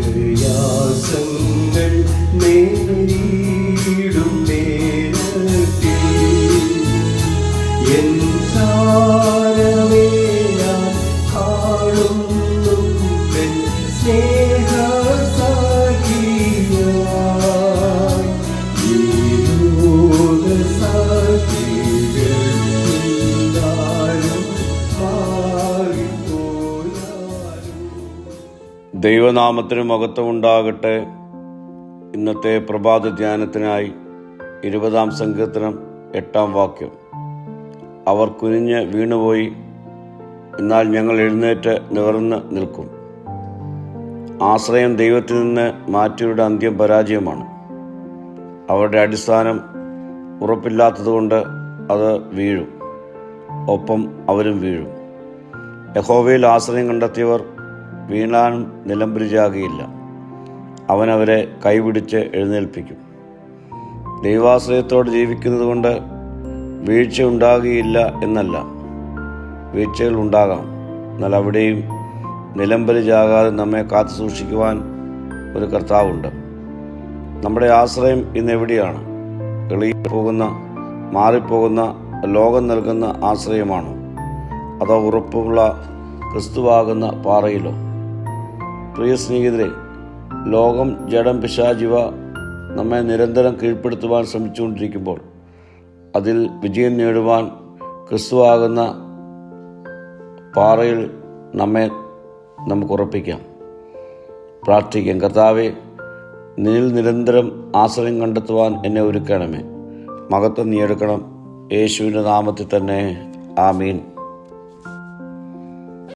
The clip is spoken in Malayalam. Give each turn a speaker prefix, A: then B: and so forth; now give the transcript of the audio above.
A: പ്രയാസങ്ങൾ നേരിടും നേരത്തിൽ എൻ ചാരമേ ഞാൻ കാണുന്നു നിൻ സ്നേഹസാഖിയായി. ഈ ലോകസാഖികൾ എന്താലും മാറിപ്പോയാലും.
B: ദൈവനാമത്തിന് മഹത്വമുണ്ടാകട്ടെ. ഇന്നത്തെ പ്രഭാത ധ്യാനത്തിനായി 20-ാം സങ്കീർത്തനം 8-ാം വാക്യം. അവർ കുനിഞ്ഞ് വീണുപോയി, എന്നാൽ ഞങ്ങൾ എഴുന്നേറ്റ് നിവർന്ന് നിൽക്കും. ആശ്രയം ദൈവത്തിൽ നിന്ന് മാറ്റിയവരുടെ അന്ത്യം പരാജയമാണ്. അവരുടെ അടിസ്ഥാനം ഉറപ്പില്ലാത്തതുകൊണ്ട് അത് വീഴും, ഒപ്പം അവരും വീഴും. യഹോവയിൽ ആശ്രയം കണ്ടെത്തിയവർ വീണാനും നിലംപരിചാകുകയില്ല. അവനവരെ കൈപിടിച്ച് എഴുന്നേൽപ്പിക്കും. ദൈവാശ്രയത്തോടെ ജീവിക്കുന്നത് കൊണ്ട് വീഴ്ച ഉണ്ടാകുകയില്ല എന്നല്ല, വീഴ്ചകൾ ഉണ്ടാകാം. എന്നാൽ അവിടെയും നിലംപരിചാകാതെ നമ്മെ കാത്തു സൂക്ഷിക്കുവാൻ ഒരു കർത്താവുണ്ട്. നമ്മുടെ ആശ്രയം ഇന്ന് എവിടെയാണ്? എളിപ്പോകുന്ന, മാറിപ്പോകുന്ന ലോകം നൽകുന്ന ആശ്രയമാണോ? അതോ ഉറപ്പുള്ള ക്രിസ്തുവാകുന്ന പാറയിലോ? പ്രിയ സ്നേഹിതരെ, ലോകം, ജഡം, പിശാചിവ നമ്മെ നിരന്തരം കീഴ്പ്പെടുത്തുവാൻ ശ്രമിച്ചുകൊണ്ടിരിക്കുമ്പോൾ അതിൽ വിജയം നേടുവാൻ ക്രിസ്തുവാകുന്ന പാറയിൽ നമുക്ക് ഉറപ്പിക്കാം. പ്രാർത്ഥിക്കാം. കർത്താവേ, നിന്നിൽ നിരന്തരം ആശ്രയം കണ്ടെത്തുവാൻ എന്നെ ഒരുക്കണമേ. മഹത്വം നീ എടുക്കണം. യേശുവിൻ്റെ നാമത്തിൽ തന്നെ. ആമീൻ.